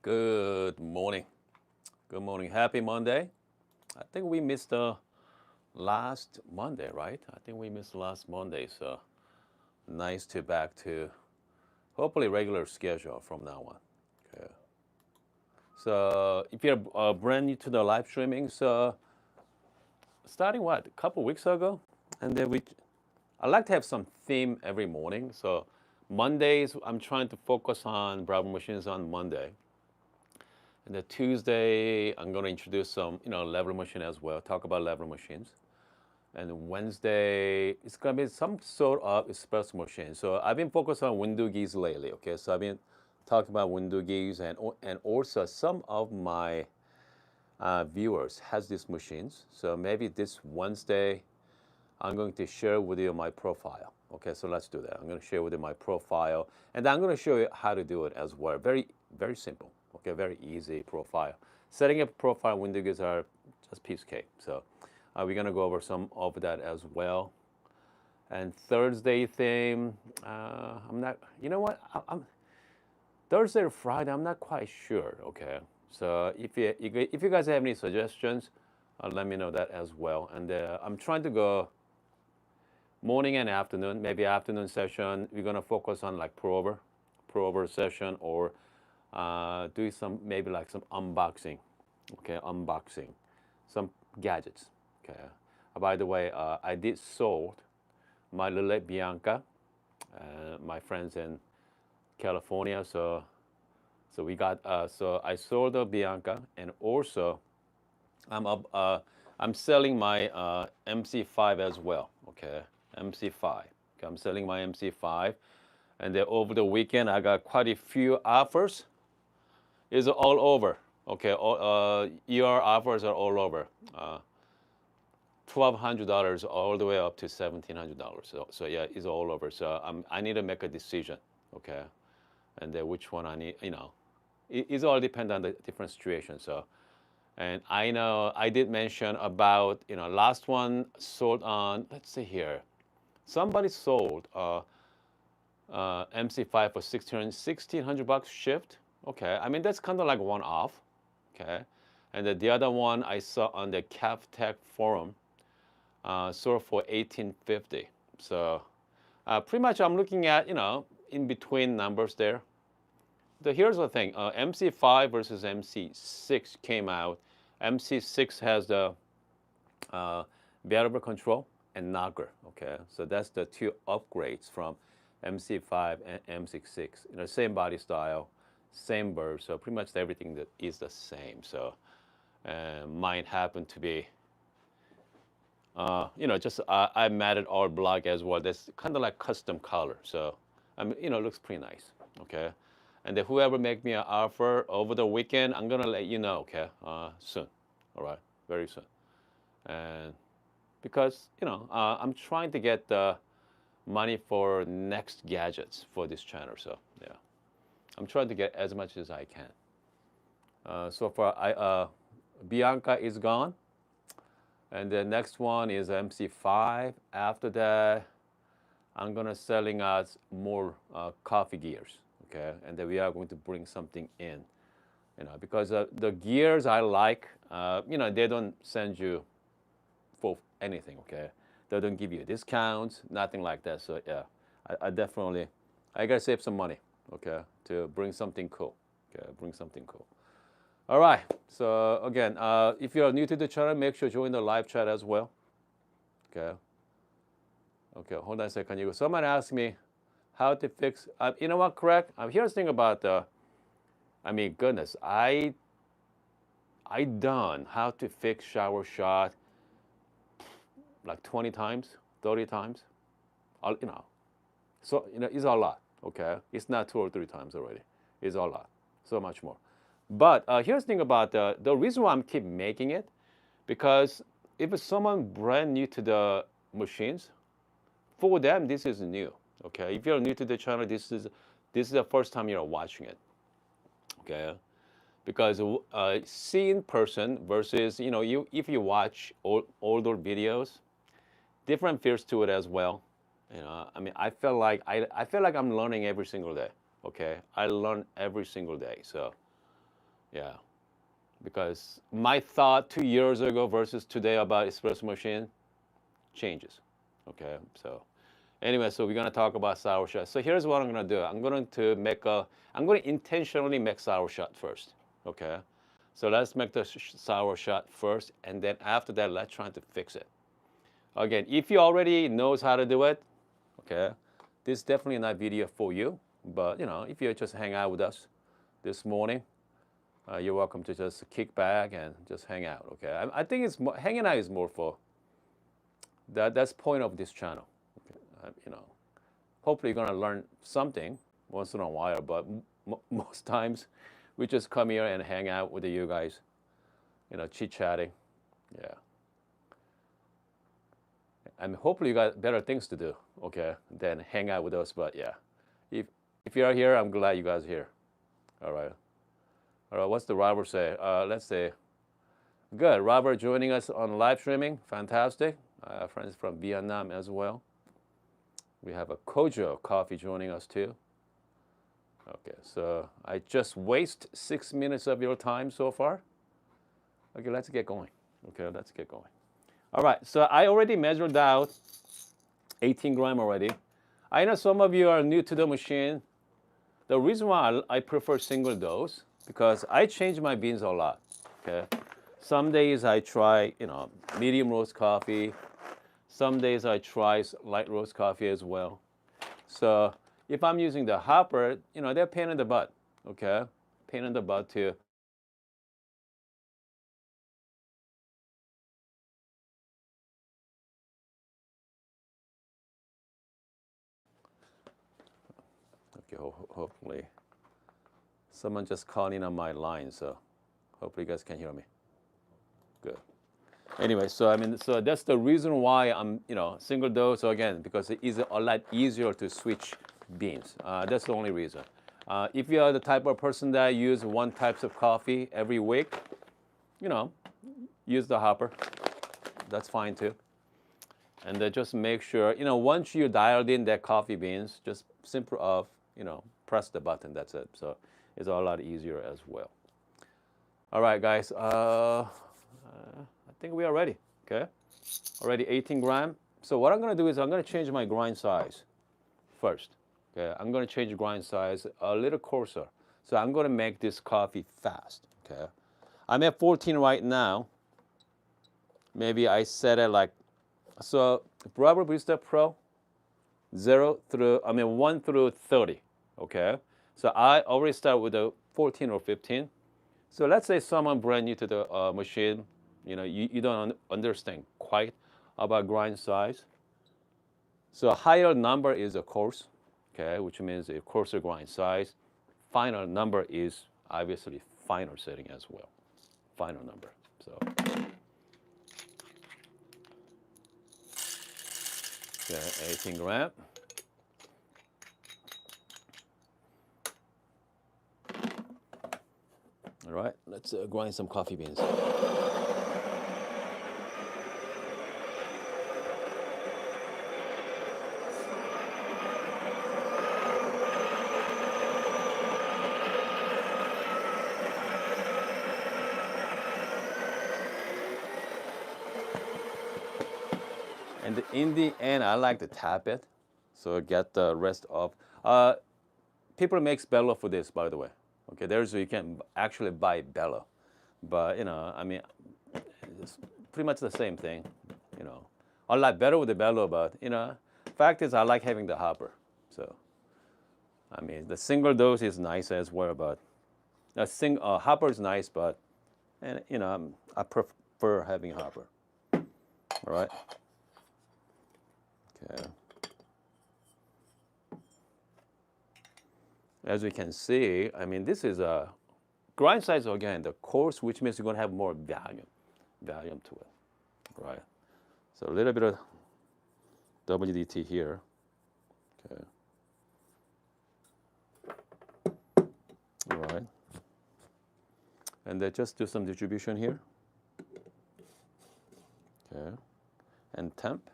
Good morning. Good morning. Happy Monday. I think we missed the last Monday, right? I think we missed last Monday. So nice to back to hopefully regular schedule from now on. Okay. So if you're brand new to the live streaming, so starting what a couple weeks ago, and then I like to have some theme every morning. So Mondays I'm trying to focus on Breville machines on Monday. And the Tuesday, I'm going to introduce some, level machine as well. Talk about level machines. And Wednesday, it's going to be some sort of espresso machine. So I've been focused on window geese lately. Okay, so I've been talking about window geese, and also some of my viewers has these machines. So maybe this Wednesday, I'm going to share with you my profile. Okay, so let's do that. I'm going to share with you my profile, and I'm going to show you how to do it as well. Very, very simple. Okay, very easy profile. Setting up profile window geese are just piece of cake. So we're going to go over some of that as well. And Thursday theme, I'm not. You know what? I'm Thursday or Friday. I'm not quite sure. Okay, so if you guys have any suggestions, let me know that as well. And I'm trying to go morning and afternoon, maybe afternoon session. We're gonna focus on like pour over session, or do some maybe like some unboxing. Okay, unboxing some gadgets. Okay. By the way, I did sold my Lillet Bianca, my friends in California. So we got so I sold the Bianca, and also I'm selling my MC5 as well. Okay, MC5. Okay, I'm selling my MC5, and then over the weekend I got quite a few offers. It's all over. Okay, ER offers are all over. $1,200 all the way up to $1,700. So yeah, it's all over. So I need to make a decision. Okay, and then which one I need. It's all depend on the different situation. So. And I know I did mention about, last one sold on, let's see here. Somebody sold MC5 for $1,600 shipped. Okay, I mean, that's kind of like one off. Okay, and then the other one I saw on the CapTech forum sold for $1,850. So pretty much I'm looking at, in between numbers there. Here's the thing, MC5 versus MC6 came out. MC6 has the variable control and knocker. Okay, so that's the two upgrades from MC5 and MC6. Same body style, same bird, so pretty much everything that is the same. So mine happened to be, just I matted all black as well. That's kind of like custom color. So it looks pretty nice. Okay. And then whoever make me an offer over the weekend, I'm gonna let you know, okay? Soon, all right, very soon. And because I'm trying to get the money for next gadgets for this channel, so yeah, I'm trying to get as much as I can. So far, Bianca is gone, and the next one is MC5. After that, I'm gonna selling us more coffee gears. Okay, and then we are going to bring something in, because the gears I like, they don't send you for anything. Okay, they don't give you discounts, nothing like that. So yeah, I definitely, I gotta save some money. Okay, to bring something cool. Okay, bring something cool. All right. So again, if you're new to the channel, make sure to join the live chat as well. Okay. Okay, hold on a second. Someone asked me how to fix, you know what, correct? Here's the thing about, goodness, I done how to fix shower shot like 20 times, 30 times, So, it's a lot, okay? It's not 2 or 3 times already. It's a lot, so much more. But here's the thing about the reason why I'm keep making it, because if it's someone brand new to the machines, for them, this is new. Okay, if you're new to the channel, this is the first time you're watching it. Okay, because seeing person versus if you watch older videos, different feels to it as well. I feel like I'm learning every single day. Okay, I learn every single day. So Yeah, because my thought 2 years ago versus today about espresso machine changes. Okay, so anyway, so we're gonna talk about sour shot. So here's what I'm gonna do. I'm going to intentionally make sour shot first. Okay, so let's make the sour shot first, and then after that, let's try to fix it. Again, if you already knows how to do it, okay, this is definitely not video for you. But if you just hang out with us this morning, you're welcome to just kick back and just hang out. Okay, I think hanging out is more for that. That's point of this channel. Okay? Hopefully you're gonna learn something once in a while. But most times, we just come here and hang out with you guys. Chit chatting. Yeah. And hopefully you got better things to do. Okay, than hang out with us. But yeah, if you are here, I'm glad you guys are here. All right. All right, what's the Robert say? Let's say, good. Robert joining us on live streaming. Fantastic. Friends from Vietnam as well. We have a Kojo Coffee joining us too. Okay, so I just waste 6 minutes of your time so far. Okay, let's get going. Okay, let's get going. All right, so I already measured out 18 gram already. I know some of you are new to the machine. The reason why I prefer single dose, because I change my beans a lot. Okay, some days I try medium roast coffee. Some days I try light roast coffee as well. So if I'm using the hopper, they're pain in the butt. Okay, pain in the butt too. Okay, hopefully someone just called in on my line, so hopefully you guys can hear me. Good. Anyway, so that's the reason why I'm, single dose. So again, because it is a lot easier to switch beans. That's the only reason. If you are the type of person that use one types of coffee every week, use the hopper. That's fine too. And then just make sure, once you dialed in that coffee beans, just simple of, press the button. That's it. So it's a lot easier as well. All right, guys. I think we are ready. Okay. Already 18 gram. So what I'm going to do is I'm going to change my grind size first. Okay. I'm going to change grind size a little coarser. So I'm going to make this coffee fast. Okay. I'm at 14 right now. Maybe I set it like, so Breville Barista Pro, 1 through 30. Okay. So I already start with a 14 or 15. So let's say someone brand new to the machine, you don't understand quite about grind size. So a higher number is a coarse, okay, which means a coarser grind size. Final number is obviously finer setting as well. Final number. So okay, 18 gram. All right, let's grind some coffee beans. And in the end, I like to tap it, so get the rest of. People makes bellow for this, by the way. Okay, you can actually buy bellow, but it's pretty much the same thing. A lot better with the bellow, but fact is I like having the hopper. So, the single dose is nice as well, but hopper is nice, but I prefer having hopper. All right. Okay. As we can see, this is a grind size again, the coarse, which means you're going to have more volume to it, right? So a little bit of WDT here. Okay. All right. And then just do some distribution here. Okay. And temp.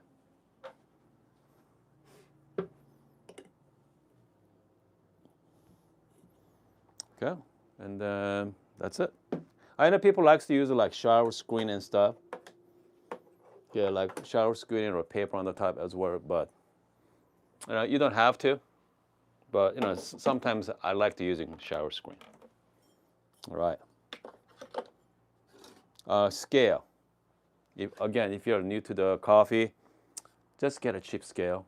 Okay. And then That's it. I know people likes to use like shower screen and stuff. Yeah, like shower screen or paper on the top as well. But you don't have to. But sometimes I like to using shower screen. All right. Scale. If you're new to the coffee, just get a cheap scale.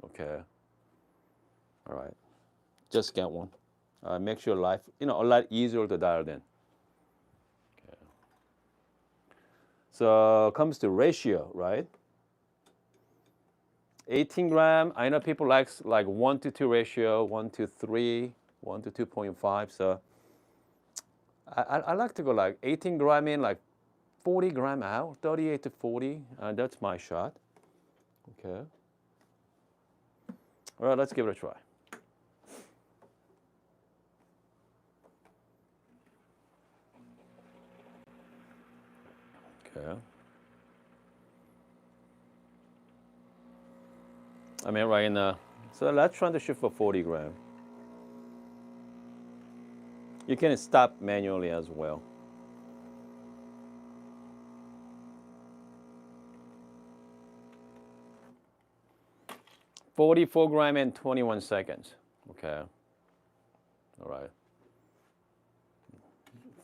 Okay. All right. Just get one. Makes your life a lot easier to dial in. Okay. So comes to ratio, right? 18 gram. I know people likes like 1 to 2 ratio, 1 to 3, 1 to 2.5. So I like to go like 18 gram in, like 40 gram out, 38 to 40. That's my shot. Okay. All right, let's give it a try. Okay. I mean, right now, so let's try to shoot for 40 gram. You can stop manually as well. 44 gram and 21 seconds. Okay. All right.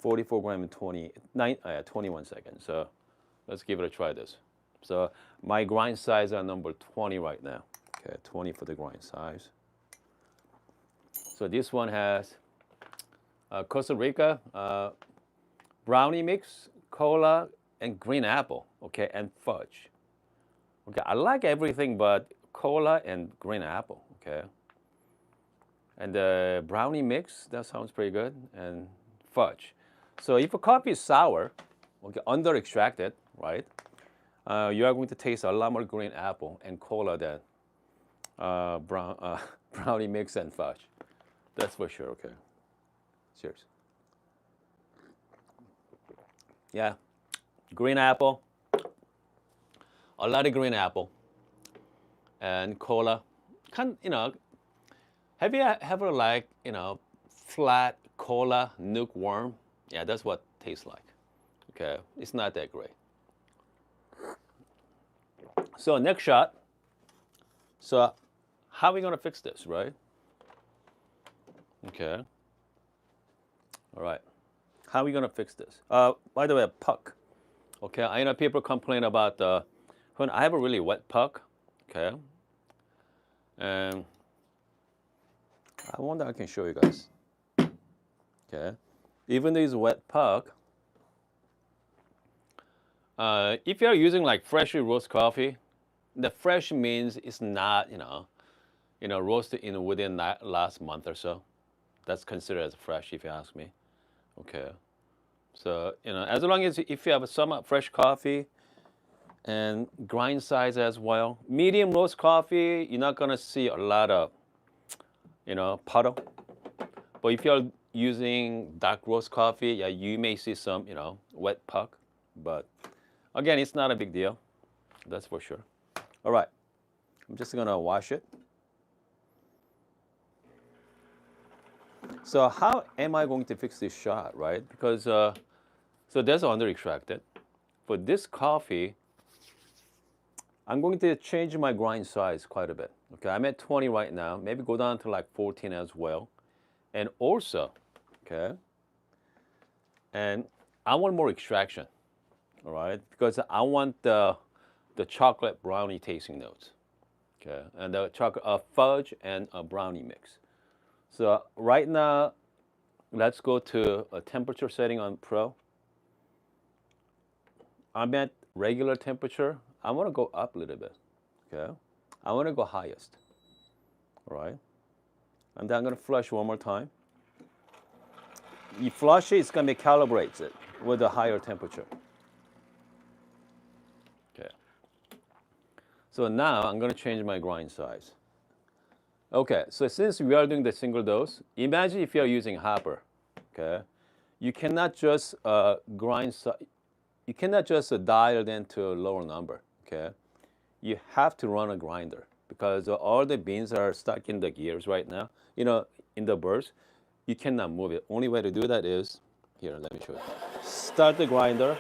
44 gram and 21 seconds. So let's give it a try this. So my grind size are number 20 right now. Okay, 20 for the grind size. So this one has Costa Rica brownie mix, cola, and green apple. Okay, and fudge. Okay, I like everything but cola and green apple. Okay. And the brownie mix, that sounds pretty good, and fudge. So if a coffee is sour, okay, under extracted, right, you are going to taste a lot more green apple and cola than brownie mix and fudge. That's for sure. Okay. Cheers. Yeah, green apple, a lot of green apple, and cola. Have you ever like flat cola, lukewarm? Yeah, that's what it tastes like. Okay, it's not that great. So next shot. So how are we gonna fix this, right? Okay. All right. How are we gonna fix this? By the way, puck. Okay, I know people complain about when I have a really wet puck. Okay. And I wonder I can show you guys. Okay. Even though it's wet puck, if you're using like freshly roast coffee, the fresh means it's not roasted in within that last month or so. That's considered as fresh if you ask me. Okay. So as long as if you have some fresh coffee and grind size as well, medium roast coffee, you're not gonna see a lot of puddle. But if you're using dark roast coffee, yeah, you may see some wet puck. But again, it's not a big deal. That's for sure. All right, I'm just gonna wash it. So how am I going to fix this shot, right? Because so that's under extracted. For this coffee, I'm going to change my grind size quite a bit. Okay, I'm at 20 right now. Maybe go down to like 14 as well. And also, okay, and I want more extraction, all right? Because I want the chocolate brownie tasting notes, okay? And the chocolate fudge and a brownie mix. So right now, let's go to a temperature setting on Pro. I'm at regular temperature. I want to go up a little bit, okay? I want to go highest, all right? And then I'm going to flush one more time. You flush it, it's going to be calibrated with a higher temperature. Okay. So now I'm going to change my grind size. Okay, so since we are doing the single dose, imagine if you are using hopper, okay? You cannot just you cannot just dial it into a lower number, okay? You have to run a grinder because all the beans are stuck in the gears right now, in the burrs. You cannot move it. Only way to do that is Here, let me show you. Start the grinder.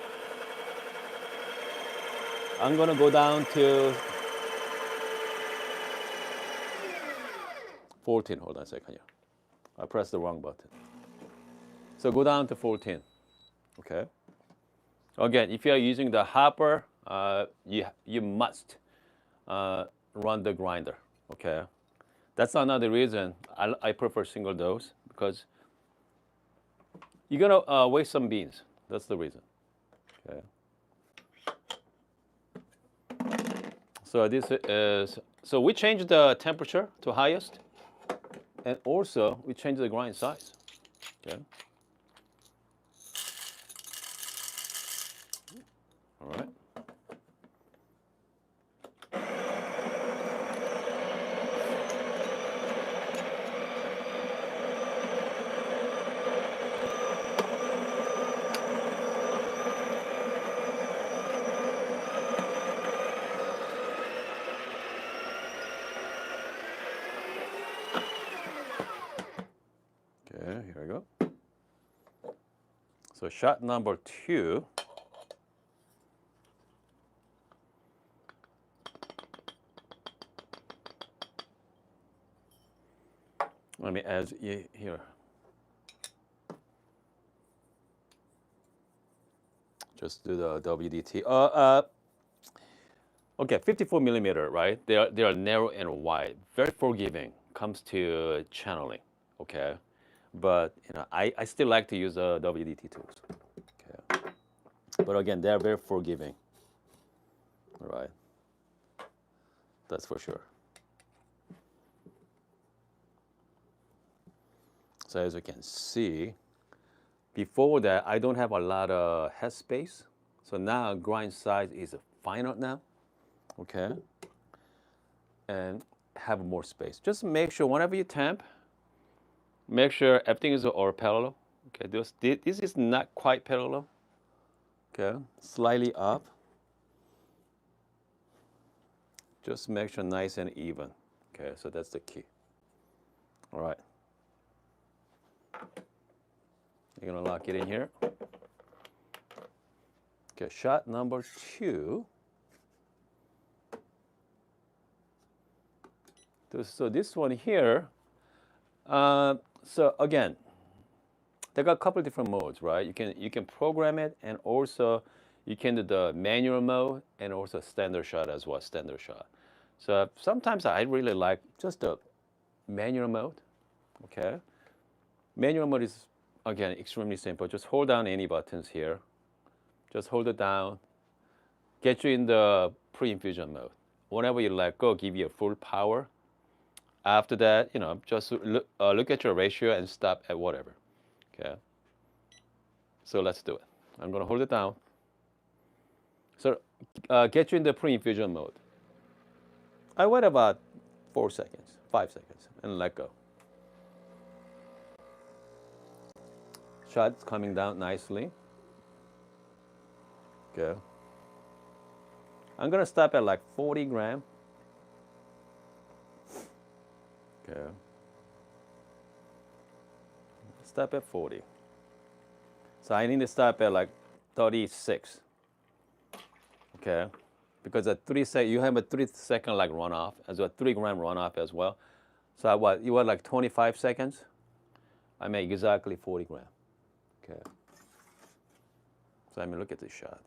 I'm gonna go down to 14. Hold on a second here. I pressed the wrong button. So go down to 14. Okay. Again, if you are using the hopper, you must run the grinder. Okay. That's another reason I prefer single dose, because you're gonna waste some beans. That's the reason. Okay. So this is, so we changed the temperature to highest, and also we changed the grind size. Okay. All right. Okay, here we go. So shot number 2. Let me add here. Just do the WDT. Okay, 54 millimeter, right? They are narrow and wide, very forgiving. Comes to channeling, okay. But I still like to use WDT tools. Okay. But again, they are very forgiving. All right. That's for sure. So as you can see, before that, I don't have a lot of head space. So now grind size is finer now, okay? And have more space. Just make sure whenever you tamp, make sure everything is all parallel. Okay, this is not quite parallel. Okay, slightly up. Just make sure nice and even. Okay, so that's the key. All right. You're gonna lock it in here. Okay, shot number 2. So this one here, so again, they got a couple different modes, right? You can program it, and also you can do the manual mode and also standard shot as well, standard shot. So sometimes I really like just the manual mode, okay? Manual mode is, again, extremely simple. Just hold down any buttons here. Just hold it down. Get you in the pre-infusion mode. Whenever you let go, give you full power. After that, just look at your ratio and stop at whatever. Okay. So let's do it. I'm gonna hold it down. So get you in the pre-infusion mode. I wait about 4 seconds, 5 seconds, and let go. Shot's coming down nicely. Okay. I'm gonna stop at like 40 gram. Okay. Stop at 40. So I need to stop at like 36. Okay. Because at 3 seconds, you have a 3-second like runoff, as well, 3 gram runoff as well. So what, you want like 25 seconds? I make exactly 40 gram. Okay. So let me look at this shot.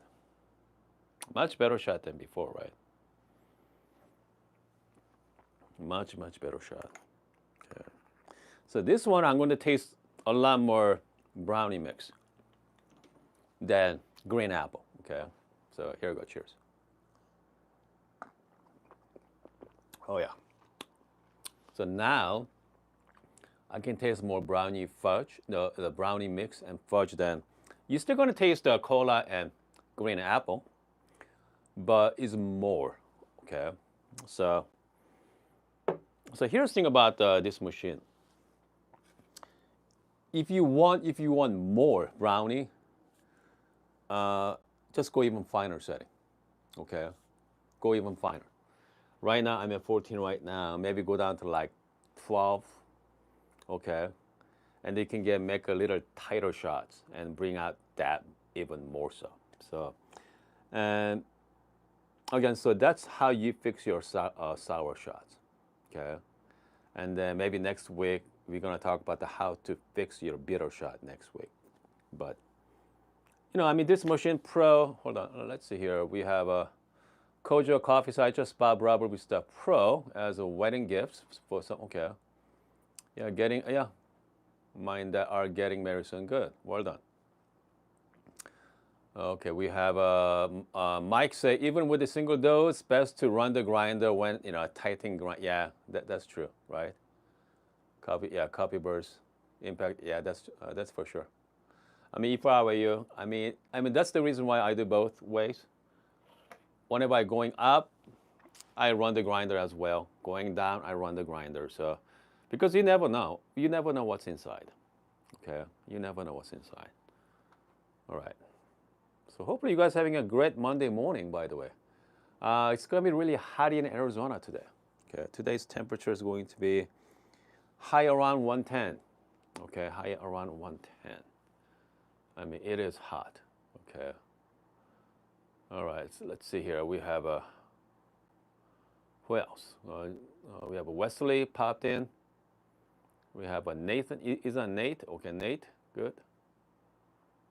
Much better shot than before, right? Much, much better shot. Okay. So this one, I'm going to taste a lot more brownie mix than green apple, okay? So here we go, cheers. Oh yeah. So now I can taste more brownie fudge, the brownie mix and fudge than, you're still going to taste the cola and green apple, but it's more, okay? So here's the thing about this machine. If you want more brownie, just go even finer setting, okay? Go even finer. Right now I'm at 14 right now. Maybe go down to like 12, okay? and they can make a little tighter shots and bring out that even more so. So, and again, so that's how you fix your sour shots, okay? And then maybe next week we're gonna talk about how to fix your bitter shot next week. But I mean, this Machine Pro. Hold on, let's see here. We have a Kojo coffee. So I just bought Breville with the Pro as a wedding gift for some. Okay, yeah, mine that are getting married soon. Good, well done. Okay, we have Mike say even with a single dose, best to run the grinder when tightening grind. Yeah, that's true, right? Copy burst, impact. Yeah, that's for sure. I mean, if I were you, I mean that's the reason why I do both ways. Whenever I'm going up, I run the grinder as well. Going down, I run the grinder. So, because you never know what's inside. Okay, you never know what's inside. All right. So hopefully you guys are having a great Monday morning, by the way. It's going to be really hot in Arizona today. Okay, today's temperature is going to be high around 110. Okay, high around 110. I mean, it is hot. Okay. All right, so let's see here. We have who else? We have a Wesley popped in. We have a Nathan. Is that Nate? Okay, Nate. Good.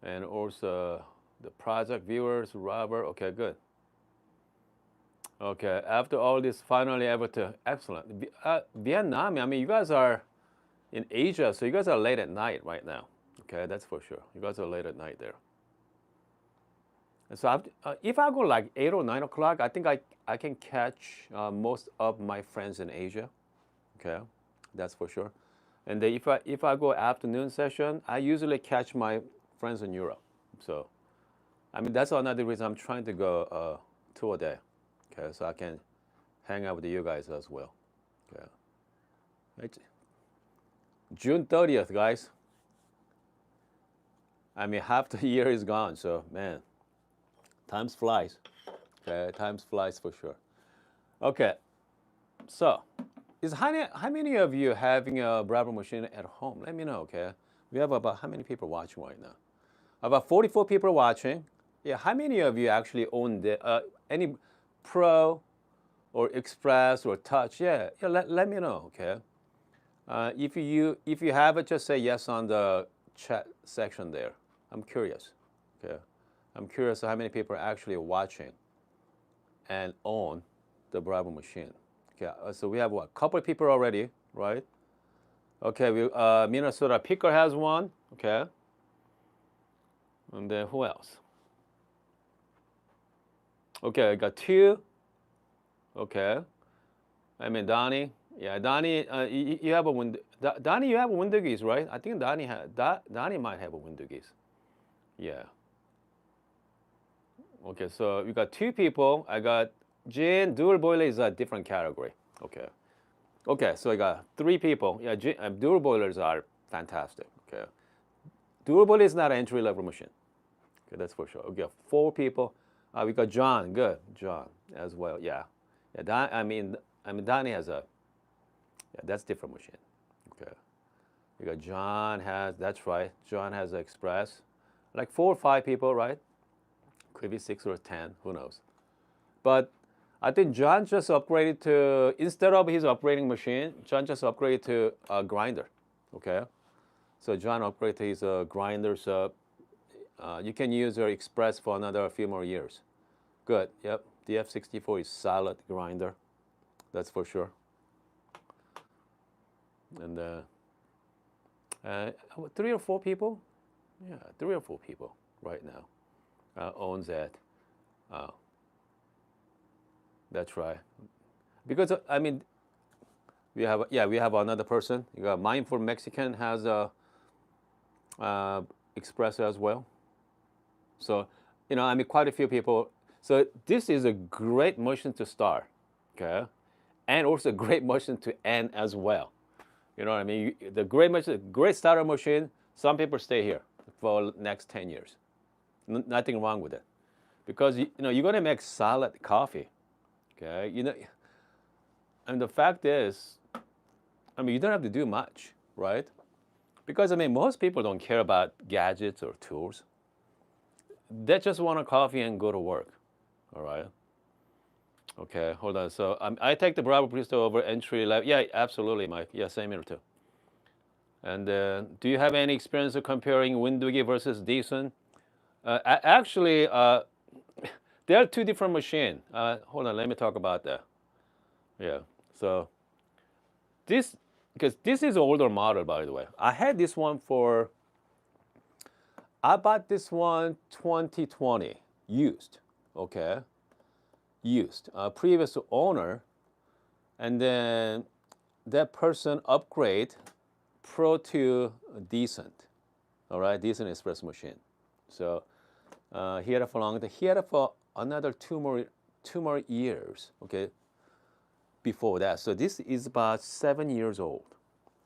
And also the project viewers, Robert. Okay, good. Okay, after all this, finally able to, excellent. Vietnam, I mean, you guys are in Asia, so you guys are late at night right now. Okay, that's for sure. You guys are late at night there. And so if I go like 8 or 9 o'clock, I think I can catch most of my friends in Asia. Okay, that's for sure. And then if I go afternoon session, I usually catch my friends in Europe. So, I mean, that's another reason I'm trying to go 2 a day. Okay, so I can hang out with you guys as well. Okay. Right. June 30th, guys. I mean, half the year is gone, so man, time flies. Okay, time flies for sure. Okay, so how many of you having a Breville machine at home? Let me know. Okay, we have about how many people watching right now? About 44 people watching. Yeah, how many of you actually own any Pro or Express or Touch? Yeah, let me know. Okay, if you have it, just say yes on the chat section there. I'm curious. Okay, I'm curious how many people are actually watching and own the Breville machine. Okay, so we have a couple of people already, right? Okay, Minnesota Picker has one. Okay, and then who else? Okay, I got 2. Okay, I mean Donnie. Yeah, Donnie, you have a window. Donnie, you have a window geese, right? I think Donnie might have a window geese. Yeah. Okay, so we got 2 people. I got Jin. Dual boiler is a different category. Okay. Okay, so I got 3 people. Yeah, dual boilers are fantastic. Okay. Dual boiler is not an entry level machine. Okay, that's for sure. We got 4 people. We got John. Good, John as well. Yeah. Yeah. I mean, Donnie has a. Yeah, that's different machine. Okay. We got John has. That's right. John has an Express. Like 4 or 5 people, right? Could be 6 or 10. Who knows? But I think John just upgraded to, instead of his operating machine, John just upgraded to a grinder. Okay. So John upgraded to his grinder. So you can use your Express for another few more years. Good. Yep. The F64 is solid grinder. That's for sure. And 3 or 4 people? Yeah, 3 or 4 people right now owns that. That's right. Because I mean, we have another person. You got Mindful Mexican has a espresso as well. So I mean, quite a few people. So this is a great machine to start, okay, and also a great machine to end as well. You know what I mean? The great starter machine. Some people stay here for the next 10 years. Nothing wrong with it, because you're gonna make solid coffee. Okay, and the fact is, I mean, you don't have to do much, right? Because I mean, most people don't care about gadgets or tools. They just want a coffee and go to work. All right. Okay, hold on. So I take the Breville Barista over entry level. Yeah, absolutely, Mike. Yeah, same here too. And do you have any experience of comparing Windowgy versus Decent? Actually, they are two different machines. Hold on, let me talk about that. Yeah. So this, because this is an older model, by the way. I had this one for. I bought this one 2020 used. Okay. Used. Previous owner, and then that person upgrade Pro to Decent. All right, Decent espresso machine. So he had it for long. He had it for another two more years. Okay, before that. So this is about 7 years old.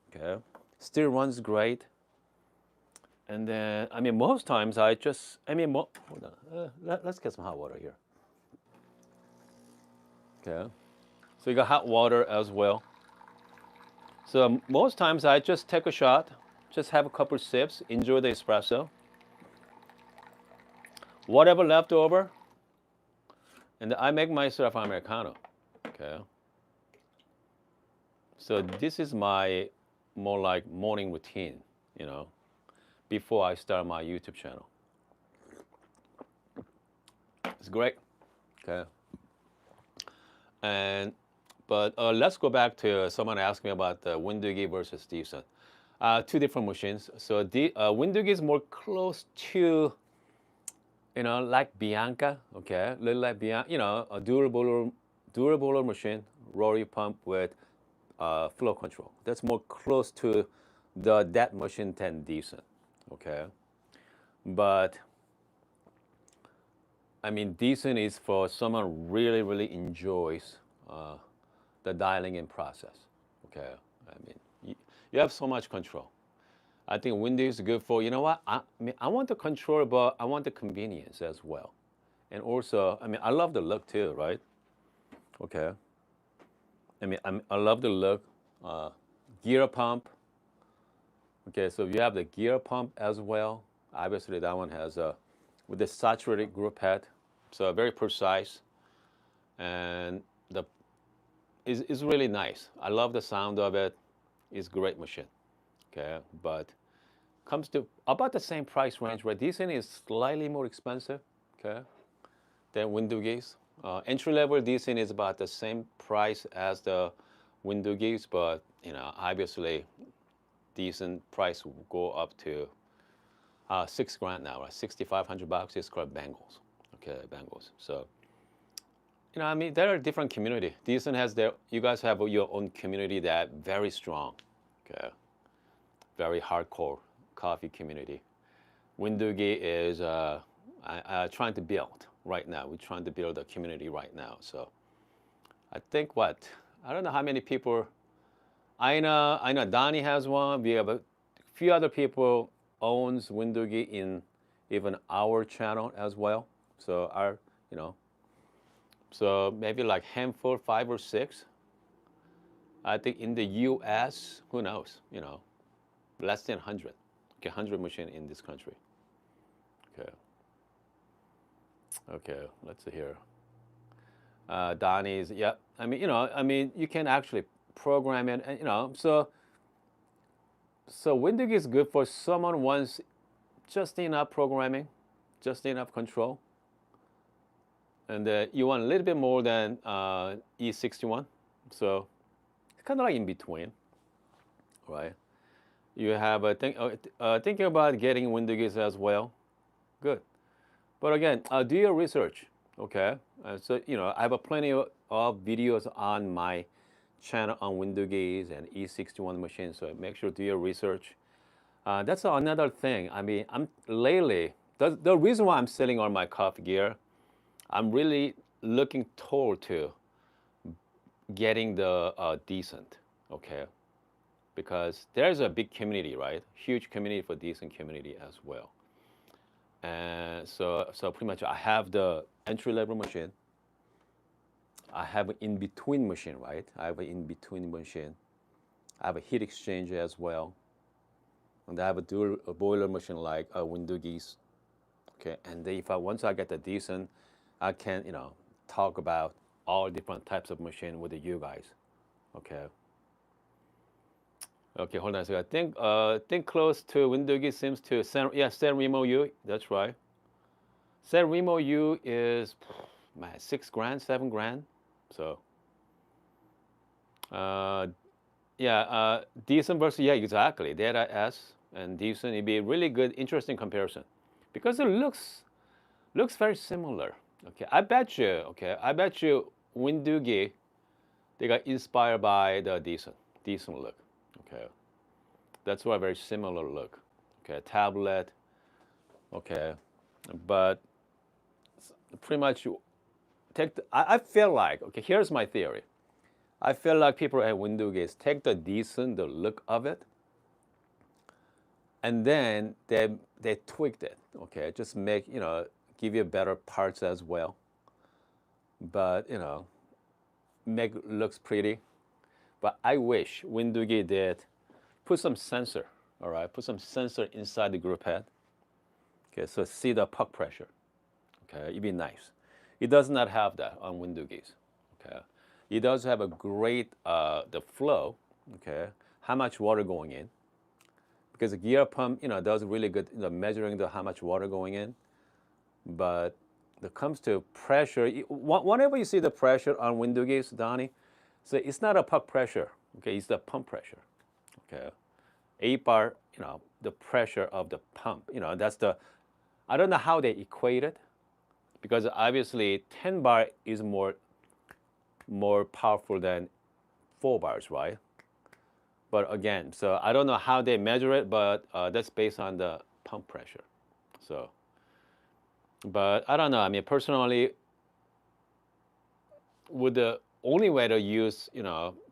Okay, still runs great. And then I mean, most times I just hold on. Let's get some hot water here. Okay, so you got hot water as well. So most times I just take a shot, just have a couple sips, enjoy the espresso. Whatever left over, and I make myself Americano. Okay. So this is my more like morning routine, you know, before I start my YouTube channel. It's great. Okay. But let's go back to someone asked me about the Windowgy versus Decent. Two different machines. So the Windowgy is more close to, you know, like Bianca, okay, little like Bianca, you know, a durable machine, rotary pump with flow control. That's more close to that machine than Decent, okay. But I mean, Decent is for someone really enjoys the dialing in process, okay. I mean, you have so much control. I think Windows is good for, you know what, I mean, I want the control, but I want the convenience as well. And also, I mean, I love the look too, right? Okay. I mean, I love the look. Gear pump. Okay, so you have the gear pump as well. Obviously, that one has with the saturated group head, so very precise, and the is really nice. I love the sound of it. It's a great machine. Okay, but comes to about the same price range. Where Decent is slightly more expensive. Okay, than Windowgeese. Entry level Decent is about the same price as the Windowgeese, but you know, obviously, Decent price will go up to $6,000 now, right? $6,500 is called Bengals. Okay, Bengals. So, you know, I mean, there are different community. Decent has their. You guys have your own community that very strong. Okay, very hardcore coffee community. Windowgeese is trying to build right now. We're trying to build a community right now. So I think I don't know how many people. I know Donnie has one. We have a few other people owns Windowgeese in even our channel as well. So you know, so maybe like handful, 5 or 6. I think in the U.S., who knows? You know, less than 100. Okay, 100 machine in this country. Okay. Okay, let's see here. Donnie's, yeah. I mean, you know, you can actually program it, and you know, so Windowgeese is good for someone wants just enough programming, just enough control, and you want a little bit more than E61. So it's kind of like in between, right? You have thinking about getting Windowgeese as well. Good. But again, do your research, okay? So, you know, I have plenty of videos on my channel on Windowgeese and E61 machines, so make sure to do your research. That's another thing. I mean, the reason why I'm selling all my coffee gear, I'm really looking toward to getting the Decent, okay? Because there's a big community, right? Huge community for Decent community as well. And so pretty much I have the entry-level machine. I have an in-between machine, right? I have an in-between machine. I have a heat exchanger as well. and I have a dual boiler machine like Windugis. Okay, and then if once I get the decent, I can talk about all different types of machine with you guys. Okay. Okay, hold on a second. I think close to Windugis seems to San Remo U. That's right. San Remo U is man, 6 grand, 7 grand. So uh, yeah, decent versus yeah, exactly. Data S and decent. It'd be a really good, interesting comparison because it looks very similar. Okay, I bet you. Okay, I bet you Windugi they got inspired by the decent look. Okay, that's why very similar look. Okay, tablet. Okay, but pretty much take. I feel like okay. Here's my theory. I feel like people at Windows take the decent, the look of it, and then they tweaked it. Okay, just make give you better parts as well, but make looks pretty. But I wish Windows did put some sensor. All right, put some sensor inside the group head. Okay, so see the puck pressure. Okay, it'd be nice. It does not have that on Windows. Okay, it does have a great the flow. Okay, how much water going in because the gear pump does really good measuring the how much water going in. But when it comes to pressure, whenever you see the pressure on Windows, Donnie, so it's not a puck pressure. Okay, it's the pump pressure. Okay, 8 bar, the pressure of the pump. That's the I don't know how they equate it because obviously 10 bar is more powerful than 4 bars, right? But again, so I don't know how they measure it, but that's based on the pump pressure. So, but I don't know. I mean, personally, with the only way to use,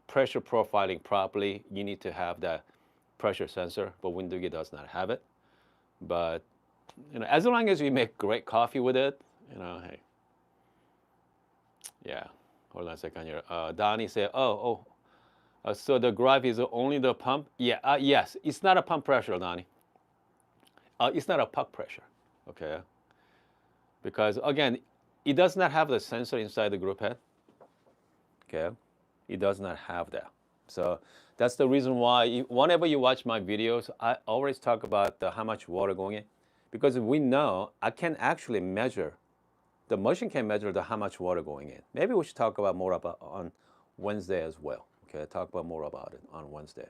pressure profiling properly, you need to have that pressure sensor. But Winduggy does not have it. But as long as you make great coffee with it, hey, yeah. Hold on a second here. Donnie said, so the graph is only the pump? Yeah, yes. It's not a pump pressure, Donnie. It's not a puck pressure, okay? Because again, it does not have the sensor inside the group head, okay? It does not have that. So that's the reason why whenever you watch my videos, I always talk about how much water going in. Because we know I can actually measure, the machine can measure how much water going in. Maybe we should talk about more about on Wednesday as well. Okay, talk about more about it on Wednesday.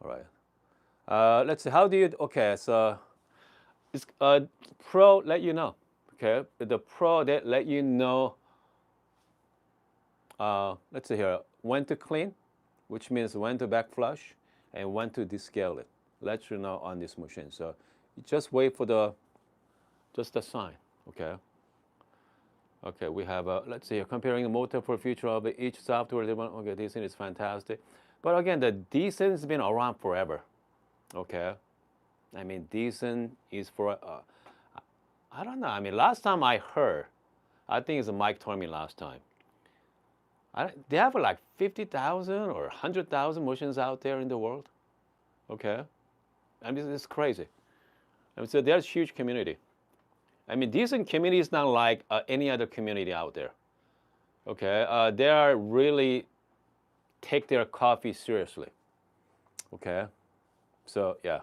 All right. Let's see. How do you? Okay, so it's Pro let you know. Okay, the Pro that let you know. Let's see here. When to clean, which means when to back flush, and when to descale it. Let you know on this machine. So you just wait for just the sign. Okay. Okay, we have, let's see, comparing the motor for future of each software. Okay, Decent is fantastic. But again, the Decent has been around forever. Okay. I mean, Decent is for, I don't know. I mean, last time I heard, I think it's Mike told me last time. They have like 50,000 or 100,000 machines out there in the world. Okay. I mean, it's crazy. I mean, so there's huge community. I mean, Decent community is not like any other community out there. Okay, they are really take their coffee seriously. Okay, so yeah,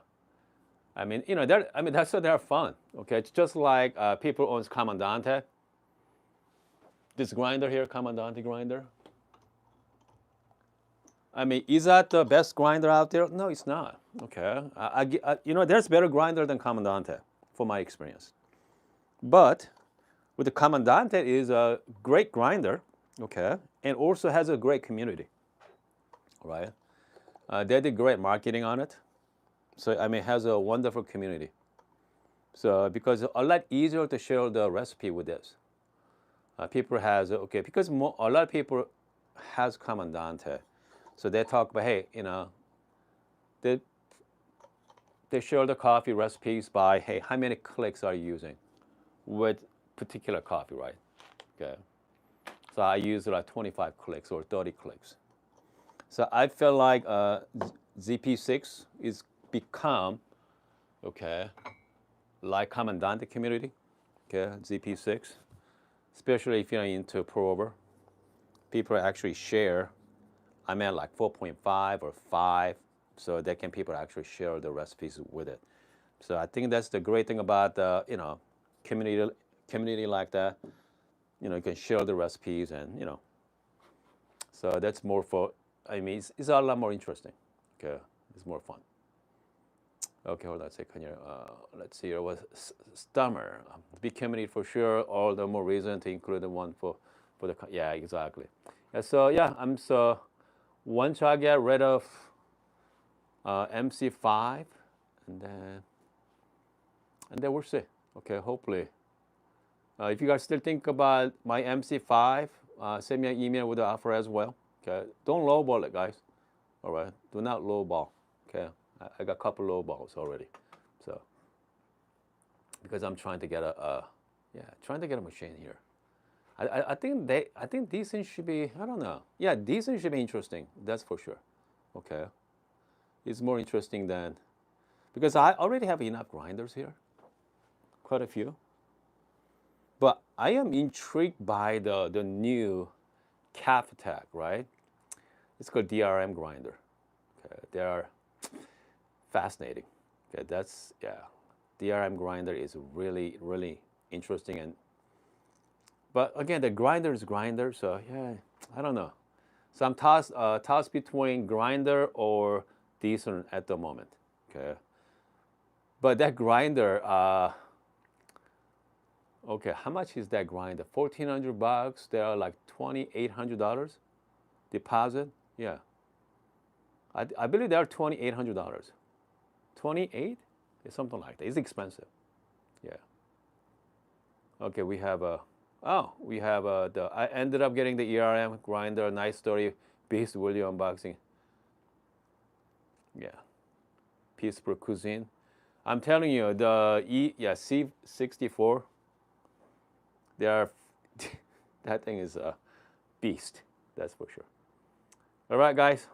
I mean, that's why they're fun. Okay, it's just like people owns Commandante. This grinder here, Commandante grinder. I mean, is that the best grinder out there? No, it's not. Okay, there's better grinder than Commandante, for my experience. But with the Commandante is a great grinder, okay, and also has a great community, right? They did great marketing on it, so I mean, it has a wonderful community. So because a lot easier to share the recipe with this. People has okay because a lot of people has Commandante, so they talk about hey, they they share the coffee recipes by hey, how many clicks are you using with particular coffee, right? Okay. So I use like 25 clicks or 30 clicks. So I feel like ZP6 is become, okay, like Commandante community, okay, ZP6, especially if you're into pour over. People actually share, I meant like 4.5 or 5, so they can people actually share the recipes with it. So I think that's the great thing about community like that. You can share the recipes and So that's more for. I mean, it's a lot more interesting. Okay, it's more fun. Okay, hold on a second here. Let's see. It was Stammer. Big community for sure. All the more reason to include the one for the. Yeah, exactly. Yeah, so yeah, once I get rid of MC5, and then we'll see. Okay, hopefully. If you guys still think about my MC5, send me an email with the offer as well. Okay, don't lowball it, guys. All right, do not lowball. Okay, I got a couple lowballs already, so because I'm trying to get trying to get a machine here. I think decent should be, I don't know. Yeah, decent should be interesting. That's for sure. Okay, it's more interesting than because I already have enough grinders here, quite a few. But I am intrigued by the new calf attack, right? It's called DRM grinder. Okay, they are fascinating. Okay, DRM grinder is really interesting but again the grinder is grinder, so yeah, I don't know. So I'm tossed between grinder or decent at the moment. Okay, but that grinder. Okay, how much is that grinder? $1,400. They are like $2,800 deposit. Yeah, I believe they are $2,800. 28? It's something like that. It's expensive. Yeah. Okay, we have I ended up getting the ERM grinder. Nice story. Beast William unboxing. Yeah. Pittsburgh Cuisine. I'm telling you, the C64. They are, that thing is a beast, that's for sure. All right, guys,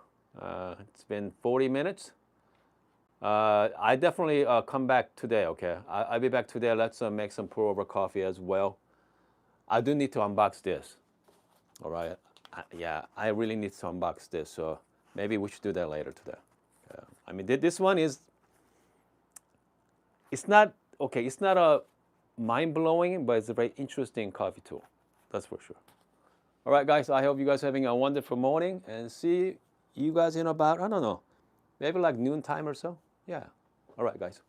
it's been 40 minutes. I definitely come back today, okay? I'll be back today. Let's make some pour over coffee as well. I do need to unbox this, all right? I really need to unbox this, so maybe we should do that later today. I mean, this one is, it's not a mind-blowing, but it's a very interesting coffee tool. That's for sure. All right, guys, I hope you guys are having a wonderful morning and see you guys in about, I don't know, maybe like noontime or so. Yeah. All right, guys.